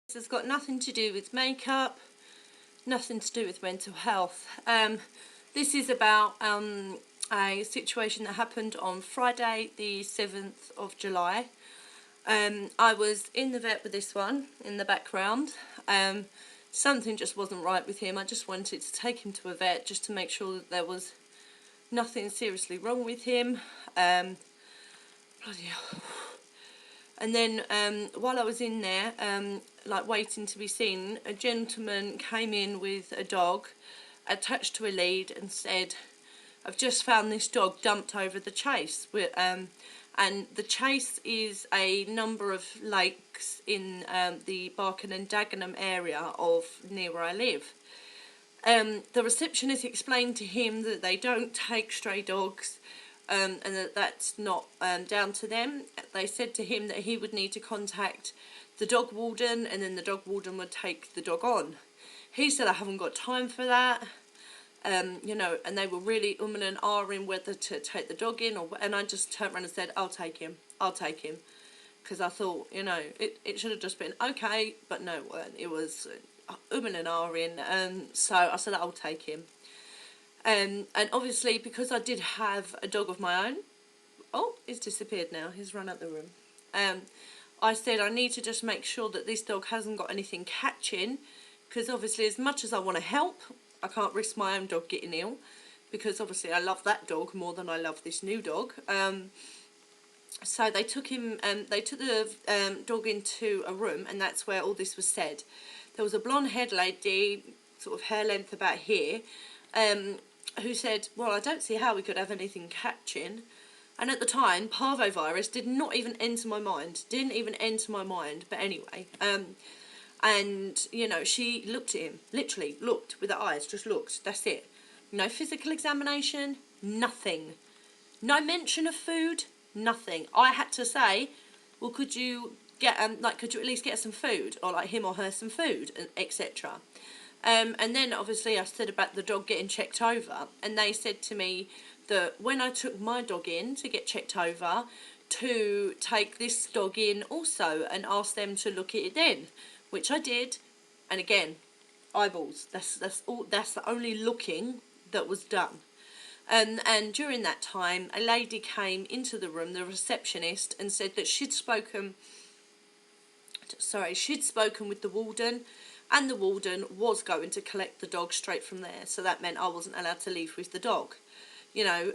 This has got nothing to do with makeup, nothing to do with mental health. This is about a situation that happened on Friday the 7th of July. I was in the vet with this one in the background. Something just wasn't right with him. I just wanted to take him to a vet just to make sure that there was nothing seriously wrong with him. Bloody hell. And then while I was in there, like waiting to be seen, a gentleman came in with a dog attached to a lead and said, "I've just found this dog dumped over the chase." And the chase is a number of lakes in the Barking and Dagenham area of near where I live. The receptionist explained to him that they don't take stray dogs. And that's not down to them. They said to him that he would need to contact the dog warden, and then the dog warden would take the dog on. He said, "I haven't got time for that." You know, and they were really umming and ahhing whether to take the dog in, and I just turned around and said, I'll take him, because I thought, you know, it should have just been okay, but no, it was umming and ahhing, so I said, I'll take him. And obviously, because I did have a dog of my own, oh, he's disappeared now, he's run out the room. I said I need to just make sure that this dog hasn't got anything catching, because obviously as much as I want to help, I can't risk my own dog getting ill, because obviously I love that dog more than I love this new dog. So they took the dog into a room, and that's where all this was said. There was a blonde-haired lady, sort of hair length about here, who said, well, I don't see how we could have anything catching. And at the time, parvovirus did not even enter my mind. But anyway, and, you know, she looked at him, literally looked with her eyes, just looked, that's it. No physical examination, nothing. No mention of food, nothing. I had to say, well, could you get, could you at least get some food? Or, like, him or her some food, etc. And then, obviously, I said about the dog getting checked over, and they said to me that when I took my dog in to get checked over, to take this dog in also and ask them to look at it then, which I did, and again, eyeballs. That's all. That's the only looking that was done. And during that time, a lady came into the room, the receptionist, and said that she'd spoken with the warden, and the warden was going to collect the dog straight from there. So that meant I wasn't allowed to leave with the dog, you know.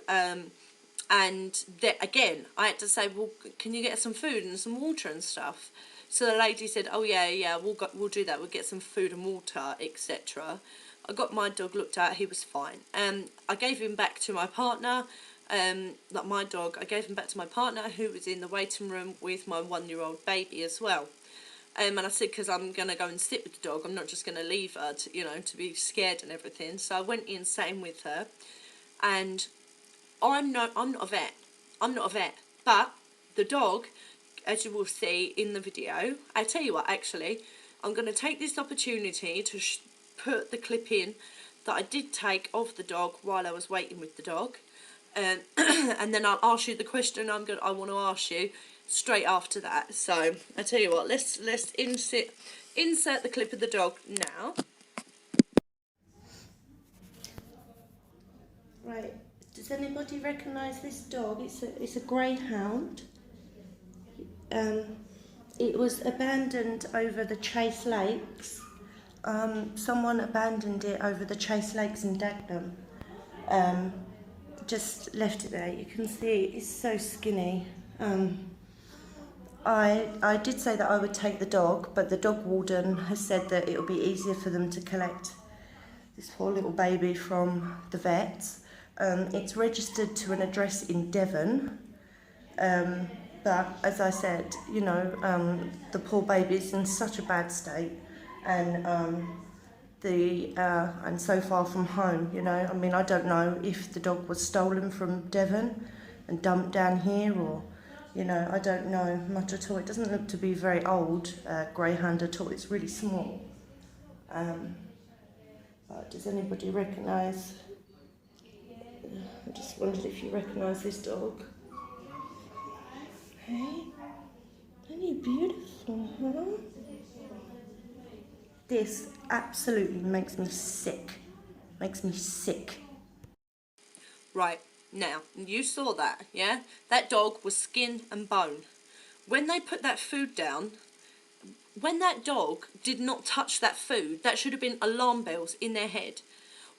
And again, I had to say, well, can you get some food and some water and stuff? So the lady said, oh yeah, we'll do that. We'll get some food and water, etc. I got my dog looked at. He was fine. I gave him back to my partner. Like my dog, I gave him back to my partner, who was in the waiting room with my 1-year-old baby as well. And I said, because I'm going to go and sit with the dog, I'm not just going to leave her, to, you know, to be scared and everything. So I went in, sat in with her, and I'm not a vet, but the dog, as you will see in the video, I tell you what, actually, I'm going to take this opportunity to put the clip in that I did take of the dog while I was waiting with the dog, and then I'll ask you the question I want to ask you straight after that. So I tell you what, let's insert the clip of the dog now. Right, does anybody recognise this dog? It's a greyhound. It was abandoned over the Chase Lakes. Someone abandoned it over the Chase Lakes in Dagenham. Just left it there. You can see it's so skinny. I did say that I would take the dog, but the dog warden has said that it will be easier for them to collect this poor little baby from the vet. It's registered to an address in Devon, but as I said, you know, the poor baby's in such a bad state, and and so far from home, you know. I mean, I don't know if the dog was stolen from Devon and dumped down here, or, you know, I don't know much at all. It doesn't look to be very old greyhound at all. It's really small. But does anybody recognise? I just wondered if you recognise this dog. Hey, aren't you beautiful, huh? This absolutely makes me sick. Makes me sick. Right, now, you saw that, yeah? That dog was skin and bone. When they put that food down, when that dog did not touch that food, that should have been alarm bells in their head.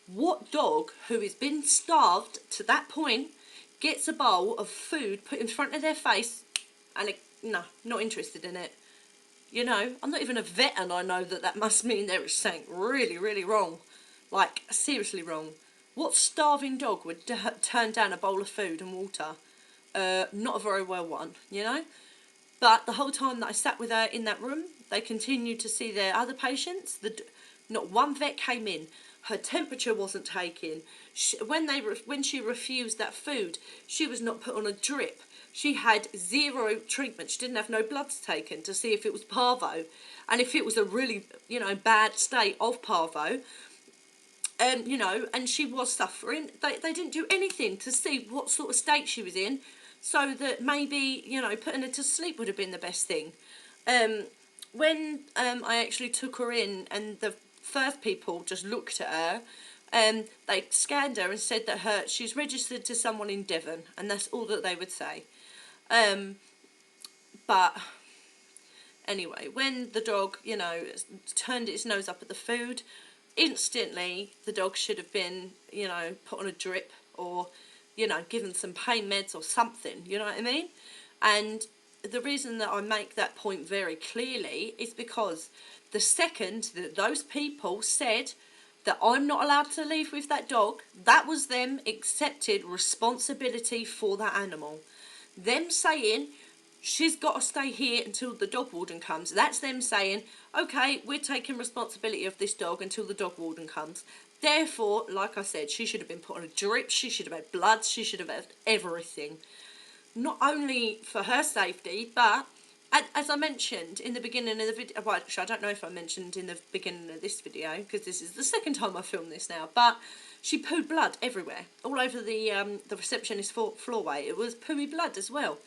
What dog who has been starved to that point gets a bowl of food put in front of their face and no, not interested in it? You know, I'm not even a vet and I know that that must mean there is something really, really wrong. Like, seriously wrong. What starving dog would turn down a bowl of food and water? Not a very well one, you know? But the whole time that I sat with her in that room, they continued to see their other patients. Not one vet came in. Her temperature wasn't taken. When she refused that food, she was not put on a drip. She had zero treatment. She didn't have no bloods taken to see if it was parvo. And if it was a really, bad state of parvo, and she was suffering, they didn't do anything to see what sort of state she was in, so that maybe, putting her to sleep would have been the best thing. When I actually took her in and the first people just looked at her, they scanned her and said that she's registered to someone in Devon, and that's all that they would say. But anyway, when the dog, turned its nose up at the food, instantly the dog should have been, put on a drip or, given some pain meds or something, you know what I mean? And the reason that I make that point very clearly is because the second that those people said that I'm not allowed to leave with that dog, that was them accepted responsibility for that animal. Them saying, she's got to stay here until the dog warden comes. That's them saying, okay, we're taking responsibility of this dog until the dog warden comes. Therefore, like I said, she should have been put on a drip, she should have had blood, she should have had everything. Not only for her safety, but as I mentioned in the beginning of the video, well, actually, I don't know if I mentioned in the beginning of this video, because this is the second time I filmed this now, but she pooed blood everywhere, all over the receptionist floorway. It was pooey blood as well.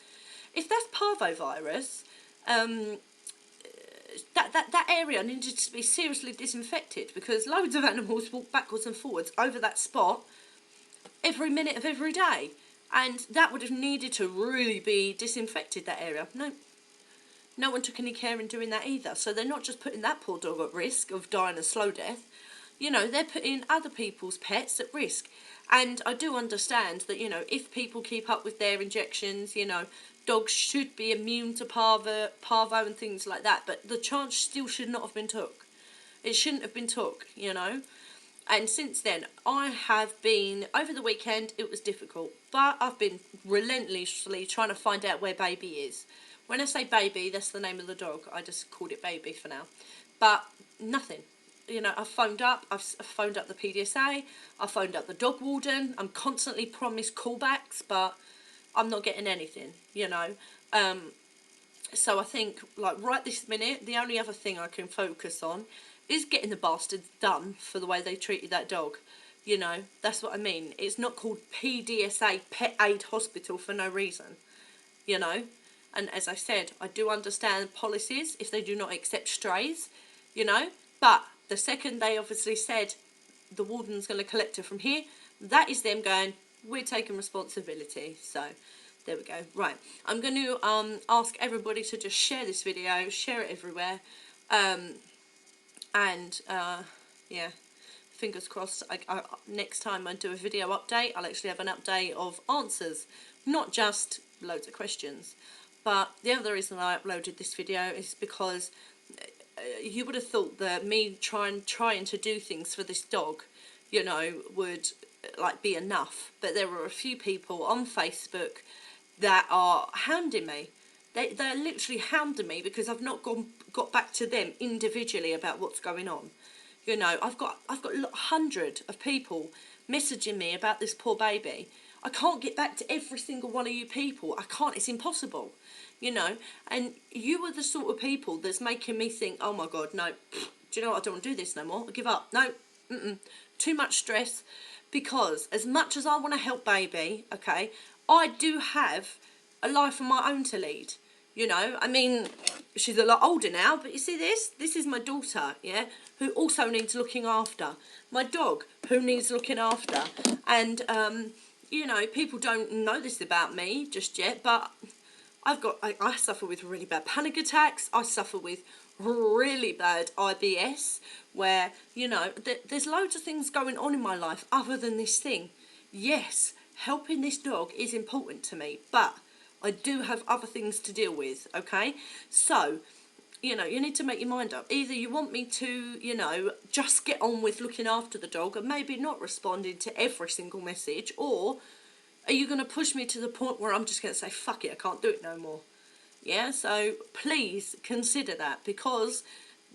If that's parvovirus, that area needed to be seriously disinfected, because loads of animals walk backwards and forwards over that spot every minute of every day, and that would have needed to really be disinfected, that area. No one took any care in doing that either. So they're not just putting that poor dog at risk of dying a slow death, they're putting other people's pets at risk. And I do understand that, if people keep up with their injections, dogs should be immune to parvo and things like that, but the charge still should not have been took. It shouldn't have been took, And since then, I have been, over the weekend, it was difficult, but I've been relentlessly trying to find out where Baby is. When I say Baby, that's the name of the dog. I just called it Baby for now. But nothing. I've phoned up the PDSA, I've phoned up the dog warden, I'm constantly promised callbacks, but I'm not getting anything, So I think, right this minute, the only other thing I can focus on is getting the bastards done for the way they treated that dog. That's what I mean. It's not called PDSA, Pet Aid Hospital, for no reason, And as I said, I do understand policies if they do not accept strays, but the second they obviously said the warden's going to collect her from here, that is them going, we're taking responsibility. So there we go. Right, I'm going to ask everybody to just share this video, share it everywhere, and yeah, fingers crossed, next time I do a video update, I'll actually have an update of answers, not just loads of questions. But the other reason I uploaded this video is because you would have thought that me trying to do things for this dog, would be enough. But there were a few people on Facebook that are hounding me. They're literally hounding me because I've not got back to them individually about what's going on. I've got 100 of people messaging me about this poor baby. I can't get back to every single one of you people. I can't. It's impossible. And you are the sort of people that's making me think, oh my God, no, do you know what, I don't want to do this no more, I give up, no, too much stress, because as much as I want to help Baby, okay, I do have a life of my own to lead, You know, I mean, she's a lot older now, but you see this? This is my daughter, yeah, who also needs looking after. My dog, who needs looking after. And, you know, people don't know this about me just yet, but I suffer with really bad panic attacks. I suffer with really bad IBS, where, you know, there's loads of things going on in my life other than this thing. Yes, helping this dog is important to me, but I do have other things to deal with, okay? So, you know, you need to make your mind up. Either you want me to, you know, just get on with looking after the dog and maybe not responding to every single message, or are you going to push me to the point where I'm just going to say, fuck it, I can't do it no more? Yeah, so please consider that, because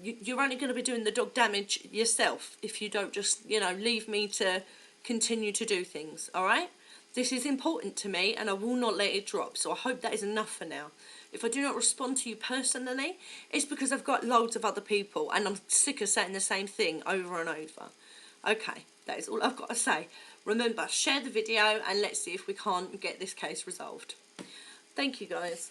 you're only going to be doing the dog damage yourself if you don't just, you know, leave me to continue to do things, all right? This is important to me and I will not let it drop, so I hope that is enough for now. If I do not respond to you personally, it's because I've got loads of other people and I'm sick of saying the same thing over and over. Okay, that is all I've got to say. Remember, share the video and let's see if we can't get this case resolved. Thank you, guys.